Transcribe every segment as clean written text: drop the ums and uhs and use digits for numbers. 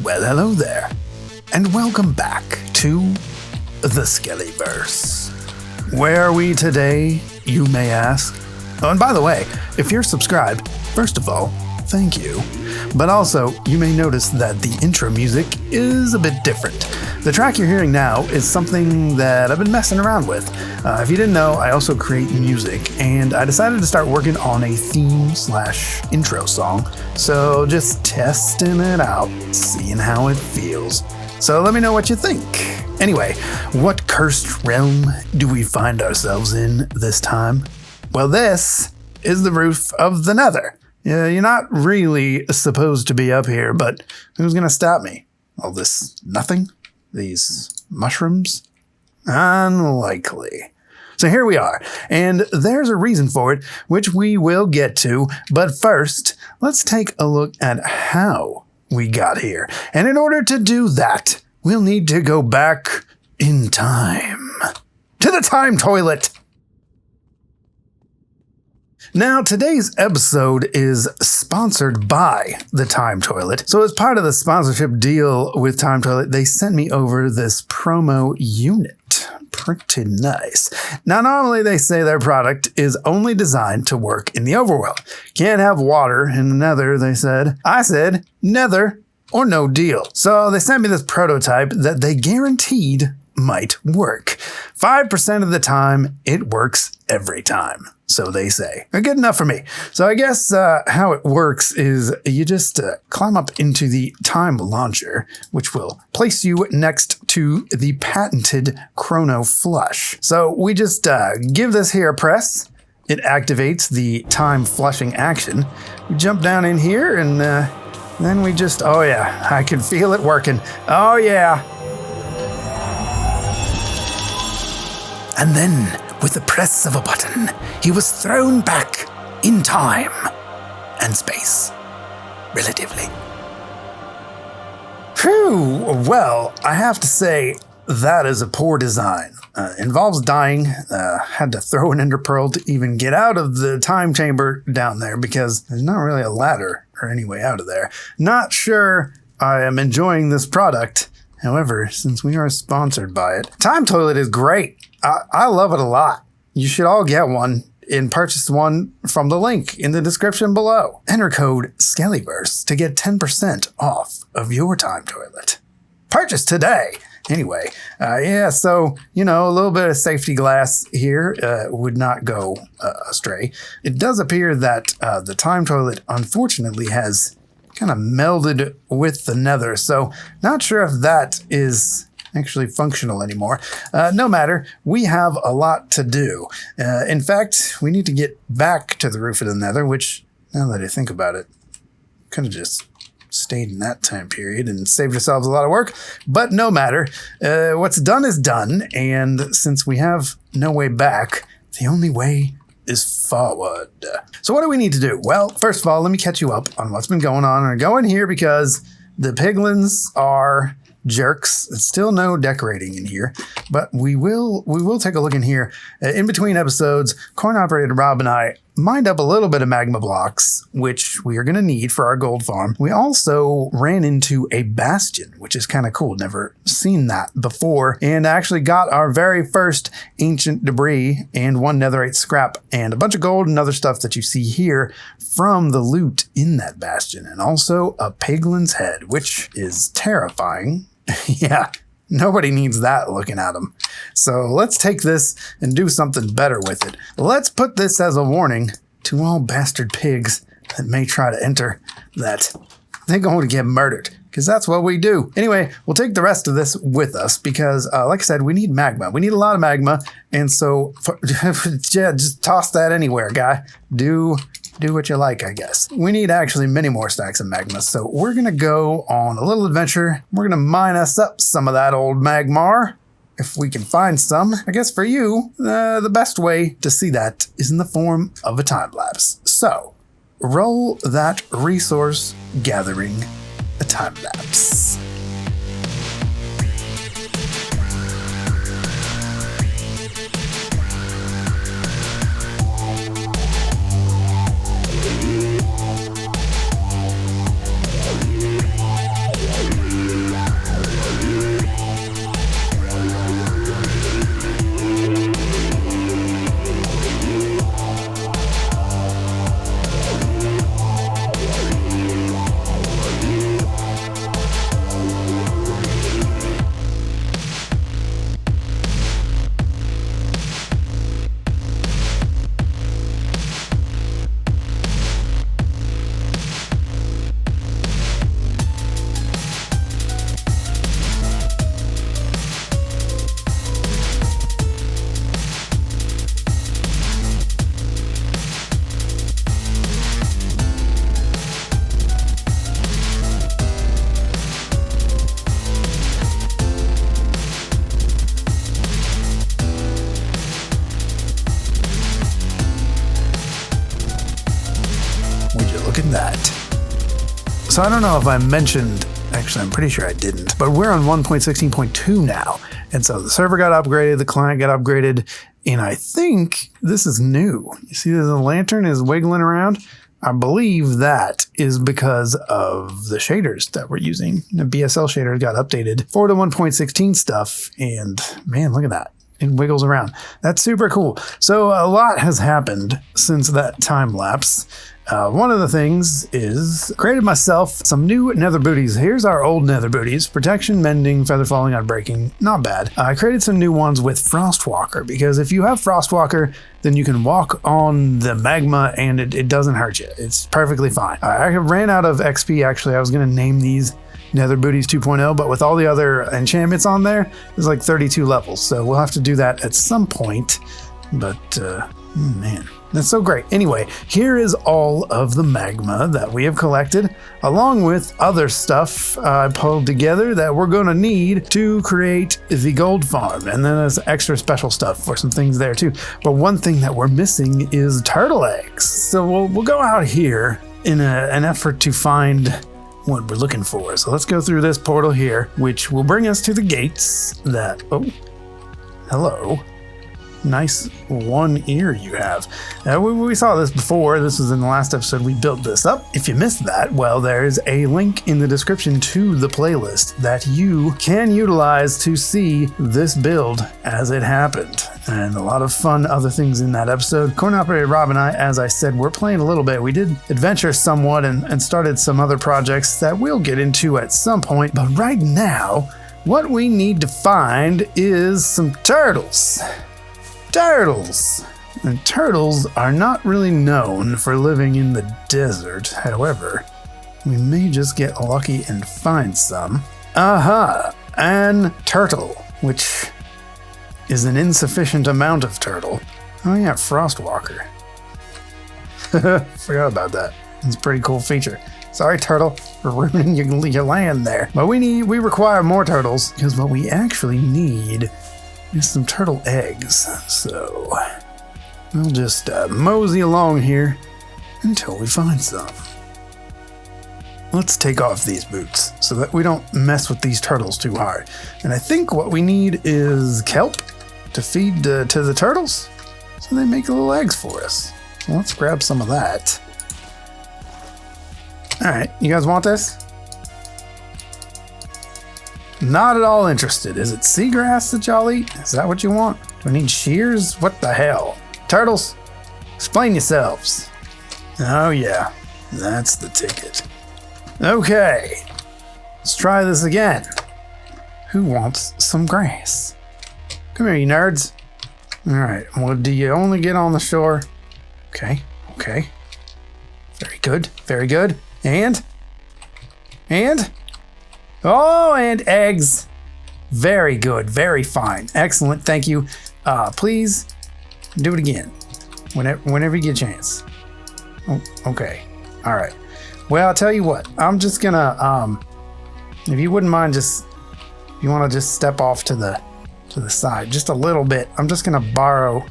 Well, hello there, and welcome back to the Skellyverse. Where are we today, you may ask? Oh, and by the way, if you're subscribed, first of all, thank you. But also, you may notice that the intro music is a bit different. The track you're hearing now is something that I've been messing around with. If you didn't know, I also create music, and I decided to start working on a theme/intro song. So just testing it out, seeing how it feels. So let me know what you think. Anyway, what cursed realm do we find ourselves in this time? Well, this is the roof of the Nether. Yeah, you're not really supposed to be up here, but who's gonna stop me? All this nothing? These mushrooms? Unlikely. So here we are, and there's a reason for it, which we will get to, but first, let's take a look at how we got here. And in order to do that, we'll need to go back in time. To the time toilet! Now, today's episode is sponsored by the Time Toilet. So as part of the sponsorship deal with Time Toilet, they sent me over this promo unit. Pretty nice. Now, normally they say their product is only designed to work in the overworld. Can't have water in the Nether, they said. I said, Nether or no deal. So they sent me this prototype that they guaranteed might work. 5% of the time, it works every time. So they say. Good enough for me. So I guess how it works is you just climb up into the time launcher, which will place you next to the patented chrono flush. So we just give this here a press. It activates the time flushing action. We jump down in here and then we just, oh yeah, I can feel it working. Oh yeah. And then, with the press of a button, he was thrown back in time and space, relatively. Phew, well, I have to say, that is a poor design. Involves dying, had to throw an ender pearl to even get out of the time chamber down there because there's not really a ladder or any way out of there. Not sure I am enjoying this product. However, since we are sponsored by it, Time Toilet is great. I love it a lot. You should all get one and purchase one from the link in the description below. Enter code Skellyverse to get 10% off of your Time Toilet. Purchase today. Anyway, so, a little bit of safety glass here would not go astray. It does appear that the Time Toilet, unfortunately, has kind of melded with the Nether, so not sure if that is actually functional anymore. No matter, we have a lot to do. In fact, we need to get back to the roof of the Nether, which, now that I think about it, could have just stayed in that time period and saved ourselves a lot of work. But no matter, what's done is done, and since we have no way back, the only way is forward. So what do we need to do? Well, first of all, let me catch you up on what's been going on. I'm going here because the piglins are jerks. It's still no decorating in here, but we will take a look in here. In between episodes, Coin Operator Rob and I mined up a little bit of magma blocks, which we are going to need for our gold farm. We also ran into a bastion, which is kind of cool. Never seen that before, and actually got our very first ancient debris and one netherite scrap and a bunch of gold and other stuff that you see here from the loot in that bastion, and also a piglin's head, which is terrifying. Yeah, nobody needs that looking at them. So let's take this and do something better with it. Let's put this as a warning to all bastard pigs that may try to enter that they're going to get murdered, because that's what we do. Anyway, we'll take the rest of this with us because, like I said, we need magma. We need a lot of magma, and so yeah, just toss that anywhere, guy. Do what you like, I guess. We need actually many more stacks of magma, so we're gonna go on a little adventure. We're gonna mine us up some of that old magmar, if we can find some. I guess for you, the best way to see that is in the form of a time lapse. So, roll that resource gathering a time lapse. So I don't know if I mentioned, actually I'm pretty sure I didn't, but we're on 1.16.2 now. And so the server got upgraded, the client got upgraded, and I think this is new. You see the lantern is wiggling around? I believe that is because of the shaders that we're using. The BSL shader got updated for the 1.16 stuff, and man, look at that. It wiggles around. That's super cool. So a lot has happened since that time lapse. One of the things is created myself some new nether booties. Here's our old nether booties. Protection, mending, feather falling, unbreaking. Not bad. I created some new ones with Frostwalker because if you have Frostwalker, then you can walk on the magma and it doesn't hurt you. It's perfectly fine. I ran out of XP actually. I was going to name these Nether Booties 2.0, but with all the other enchantments on there, there's like 32 levels. So we'll have to do that at some point. But man, that's so great. Anyway, here is all of the magma that we have collected, along with other stuff I pulled together that we're going to need to create the gold farm. And then there's extra special stuff for some things there too. But one thing that we're missing is turtle eggs. So we'll go out here in an effort to find what we're looking for. So let's go through this portal here, which will bring us to the gates that, oh, hello. Nice one ear you have. We saw this before. This was in the last episode. We built this up. If you missed that, well, there's a link in the description to the playlist that you can utilize to see this build as it happened. And a lot of fun other things in that episode. Corn Operator Rob and I, as I said, we're playing a little bit. We did adventure somewhat and started some other projects that we'll get into at some point. But right now, what we need to find is some turtles. Turtles! And turtles are not really known for living in the desert. However, we may just get lucky and find some. An turtle, which is an insufficient amount of turtle. Oh yeah, Frostwalker. Forgot about that. It's a pretty cool feature. Sorry, turtle, for ruining your land there. But we require more turtles, because what we actually need is some turtle eggs. So we'll just mosey along here until we find some. Let's take off these boots so that we don't mess with these turtles too hard. And I think what we need is kelp to feed to the turtles so they make little eggs for us. So let's grab some of that. All right, you guys want this? Not at all interested. Is it seagrass that y'all eat? Is that what you want? Do I need shears? What the hell? Turtles, explain yourselves. Oh yeah, that's the ticket. Okay, let's try this again. Who wants some grass? Come here, you nerds. All right, well, do you only get on the shore? Okay. Very good, very good. And? Oh, and eggs. Very good, very fine. Excellent, thank you. Please do it again whenever you get a chance. Oh, okay, all right. Well, I'll tell you what, I'm just gonna, if you wouldn't mind if you wanna just step off to the side just a little bit, I'm just gonna borrow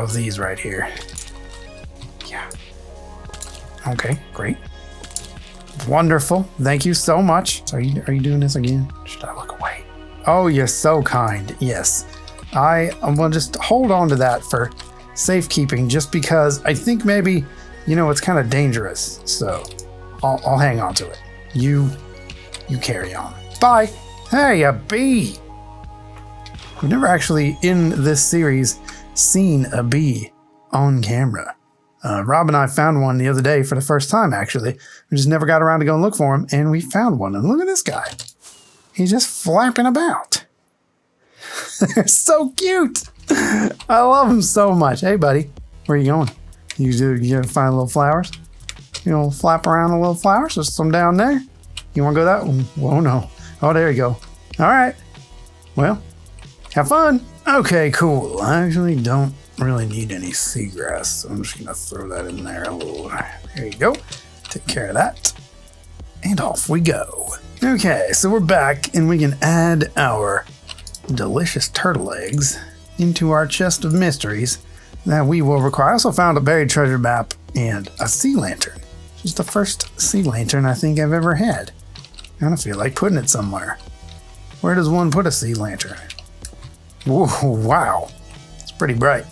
these right here. Yeah. Okay, great. Wonderful. Thank you so much. So are you doing this again? Should I look away? Oh, you're so kind. Yes. I'm gonna just hold on to that for safekeeping just because I think maybe, it's kind of dangerous. So I'll hang on to it. You carry on. Bye. Hey, a bee. We've never actually in this series seen a bee on camera. Rob and I found one the other day for the first time, actually. We just never got around to go and look for him, and we found one. And look at this guy. He's just flapping about. They're so cute. I love them so much. Hey, buddy, where are you going? You gonna find little flowers? You know, flap around the little flowers? There's some down there. You want to go that one? Whoa, no. Oh, there you go. All right. Well, have fun. Okay, cool. I actually don't really need any seagrass, so I'm just gonna throw that in there a little. There you go. Take care of that. And off we go. Okay, so we're back and we can add our delicious turtle eggs into our chest of mysteries that we will require. I also found a buried treasure map and a sea lantern. Just the first sea lantern I think I've ever had. I don't feel like putting it somewhere. Where does one put a sea lantern? Whoa, wow. It's pretty bright.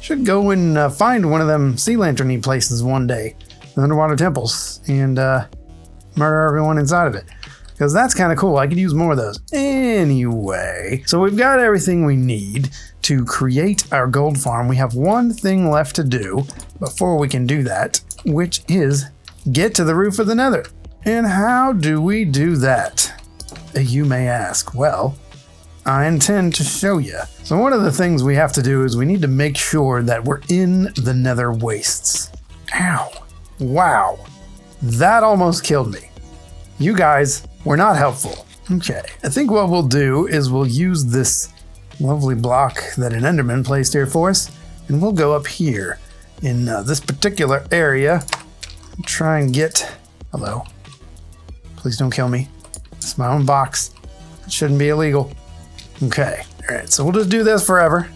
Should go and find one of them sea lantern-y places one day. The underwater temples. And murder everyone inside of it. Because that's kind of cool. I could use more of those. Anyway, so we've got everything we need to create our gold farm. We have one thing left to do before we can do that, which is get to the roof of the Nether. And how do we do that? You may ask. Well, I intend to show you. So one of the things we have to do is we need to make sure that we're in the Nether wastes. Ow. Wow. That almost killed me. You guys were not helpful. Okay, I think what we'll do is we'll use this lovely block that an Enderman placed here for us, and we'll go up here in this particular area and try and get... Hello. Please don't kill me. It's my own box. It shouldn't be illegal. Okay, alright, so we'll just do this forever.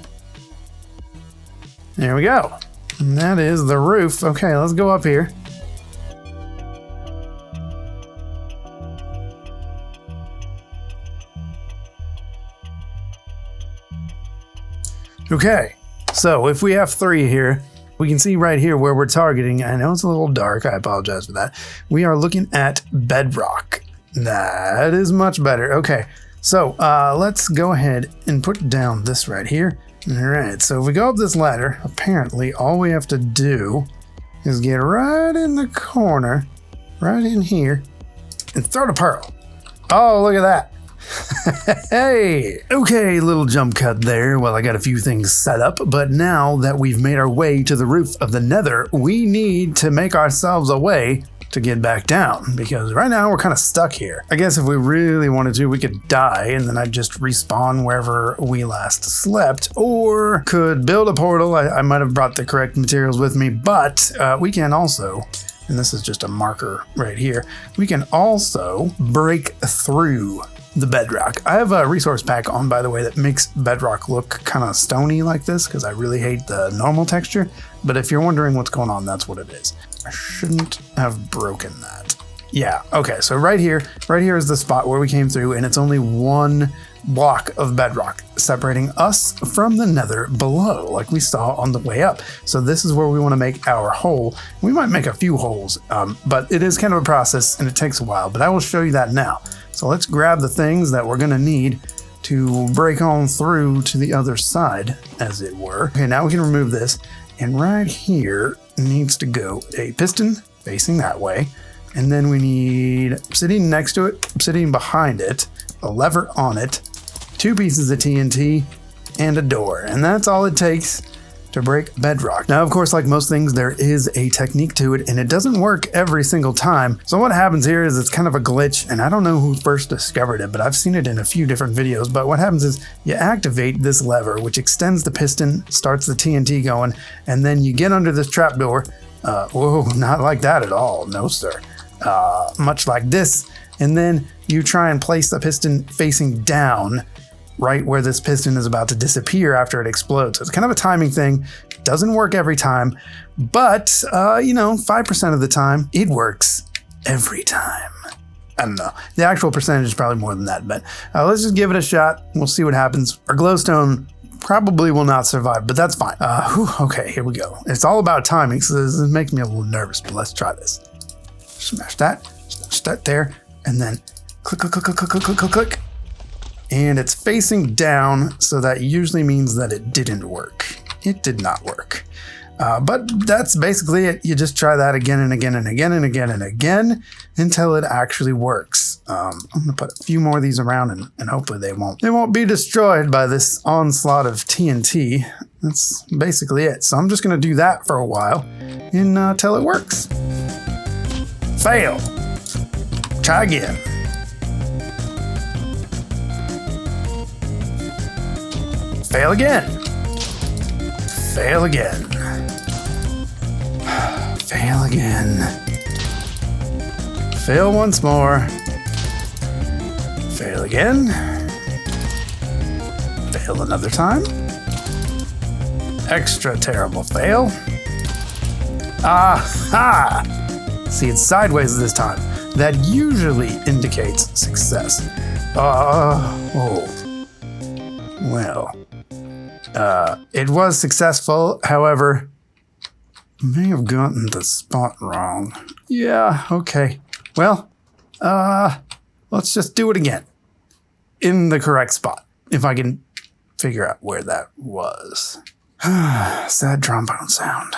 There we go. And that is the roof. Okay, let's go up here. Okay, so if we have 3 here, we can see right here where we're targeting. I know it's a little dark, I apologize for that. We are looking at bedrock. That is much better. Okay, so let's go ahead and put down this right here. All right, so if we go up this ladder, apparently all we have to do is get right in the corner, right in here, and throw the pearl. Oh, look at that. Hey, okay, little jump cut there. Well, I got a few things set up, but now that we've made our way to the roof of the Nether, we need to make ourselves a way to get back down, because right now we're kind of stuck here. I guess if we really wanted to, we could die and then I'd just respawn wherever we last slept, or could build a portal. I might have brought the correct materials with me, but we can also, and this is just a marker right here, we can also break through the bedrock. I have a resource pack on, by the way, that makes bedrock look kind of stony like this, because I really hate the normal texture. But if you're wondering what's going on, that's what it is. I shouldn't have broken that. Yeah, okay, so right here is the spot where we came through, and it's only one block of bedrock separating us from the Nether below, like we saw on the way up. So this is where we want to make our hole. We might make a few holes, but it is kind of a process and it takes a while, but I will show you that now. So let's grab the things that we're going to need to break on through to the other side, as it were. Okay, now we can remove this, and right here needs to go a piston facing that way, and then we need obsidian next to it, obsidian behind it, a lever on it, 2 pieces of TNT, and a door. And that's all it takes to break bedrock. Now, of course, like most things, there is a technique to it, and it doesn't work every single time. So what happens here is it's kind of a glitch, and I don't know who first discovered it, but I've seen it in a few different videos. But what happens is you activate this lever, which extends the piston, starts the TNT going, and then you get under this trapdoor. Whoa, not like that at all. No, sir. Much like this. And then you try and place the piston facing down, right where this piston is about to disappear after it explodes. So it's kind of a timing thing. It doesn't work every time, but you know, 5% of the time it works every time. I don't know. The actual percentage is probably more than that, but let's just give it a shot. We'll see what happens. Our glowstone probably will not survive, but that's fine. Okay, here we go. It's all about timing, so this makes me a little nervous, but let's try this. Smash that there, and then click, click, click, click, click, click, click, click. And it's facing down, so that usually means that it didn't work. It did not work. But that's basically it. You just try that again and again and again and again and again until it actually works. I'm gonna put a few more of these around and hopefully they won't be destroyed by this onslaught of TNT. That's basically it. So I'm just gonna do that for a while until it works. Fail. Try again. Fail again. Fail again. Fail again. Fail once more. Fail again. Fail another time. Extra terrible fail. Aha! See, it's sideways this time. That usually indicates success. Well, it was successful. However, may have gotten the spot wrong. Yeah, okay. Well, let's just do it again. In the correct spot. If I can figure out where that was. Sad trombone sound.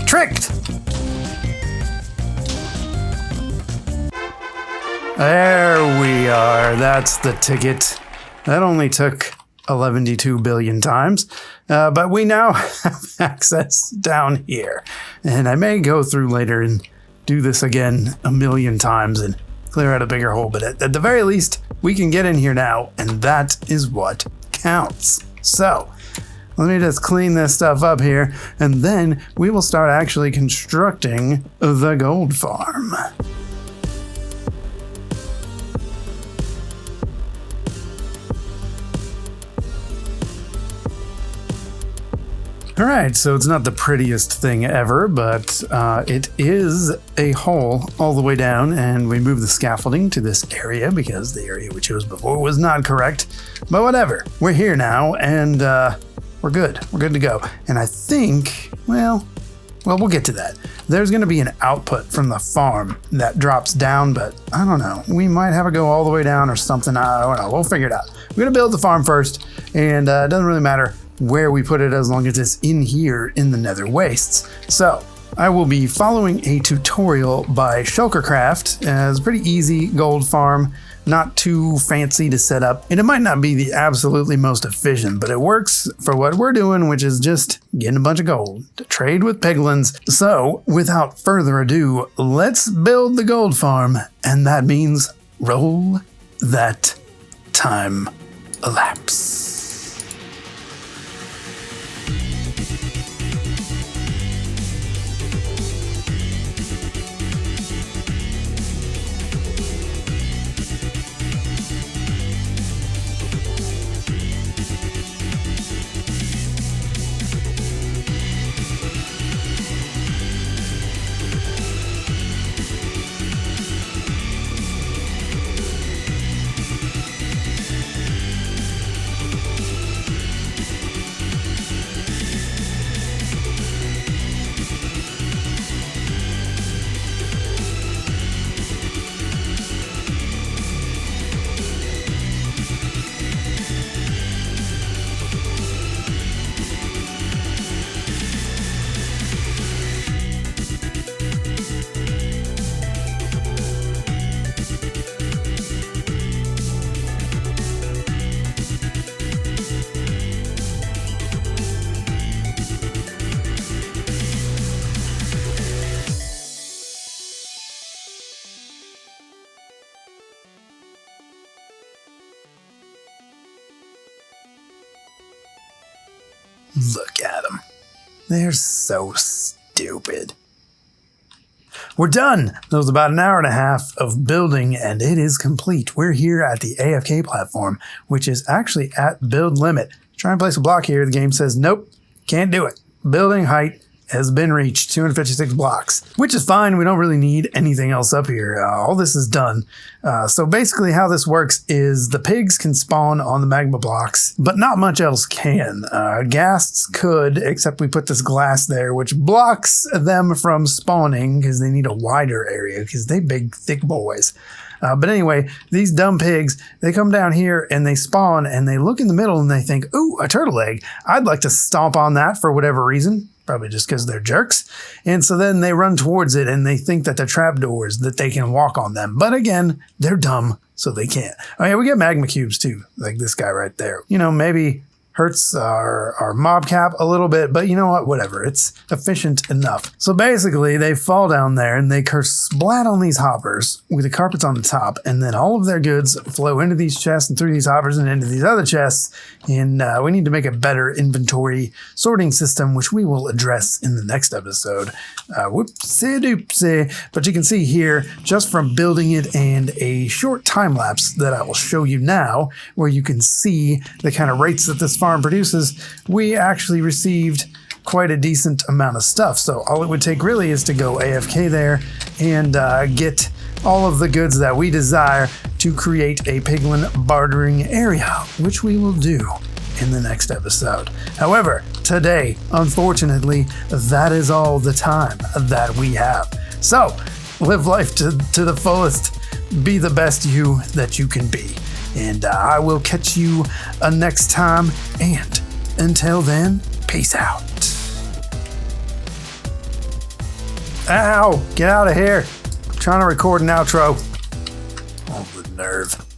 Tricked! There we are. That's the ticket. That only took 11.2 billion times, but we now have access down here. And I may go through later and do this again a million times and clear out a bigger hole, but at the very least, we can get in here now, and that is what counts. So, let me just clean this stuff up here, and then we will start actually constructing the gold farm. All right, so it's not the prettiest thing ever, but it is a hole all the way down, and we moved the scaffolding to this area because the area we chose before was not correct. But whatever, we're here now, and we're good. We're good to go. And I think, well, we'll get to that. There's going to be an output from the farm that drops down, but I don't know. We might have it go all the way down or something. I don't know. We'll figure it out. We're going to build the farm first, and it doesn't really matter where we put it as long as it's in here in the Nether Wastes. So I will be following a tutorial by ShulkerCraft. It's a pretty easy gold farm, not too fancy to set up, and it might not be the absolutely most efficient, but it works for what we're doing, which is just getting a bunch of gold to trade with piglins. So without further ado, let's build the gold farm, and that means roll that time elapse. Look at them. They're so stupid. We're done. That was about an hour and a half of building, and it is complete. We're here at the AFK platform, which is actually at build limit. Try and place a block here. The game says, nope, can't do it. Building height has been reached, 256 blocks, which is fine. We don't really need anything else up here. All this is done. So basically how this works is the pigs can spawn on the magma blocks, but not much else can. Ghasts could, except we put this glass there, which blocks them from spawning because they need a wider area because they big, thick boys. But anyway, these dumb pigs, they come down here and they spawn and they look in the middle and they think, ooh, a turtle egg. I'd like to stomp on that for whatever reason. Probably just because they're jerks. And so then they run towards it and they think that they're trapdoors, that they can walk on them. But again, they're dumb, so they can't. Oh yeah, we get magma cubes too, like this guy right there. You know, maybe Hurts our mob cap a little bit, but you know what? Whatever. It's efficient enough. So basically, they fall down there and they splat on these hoppers with the carpets on the top, and then all of their goods flow into these chests and through these hoppers and into these other chests. And we need to make a better inventory sorting system, which we will address in the next episode. Whoopsie doopsie. But you can see here, just from building it and a short time lapse that I will show you now, where you can see the kind of rates that this farm produces, we actually received quite a decent amount of stuff. So all it would take really is to go AFK there and get all of the goods that we desire to create a piglin bartering area, which we will do in the next episode. However, today, unfortunately, that is all the time that we have. So live life to the fullest. Be the best you that you can be. And I will catch you next time. And until then, peace out. Ow! Get out of here. I'm trying to record an outro. Oh, the nerve.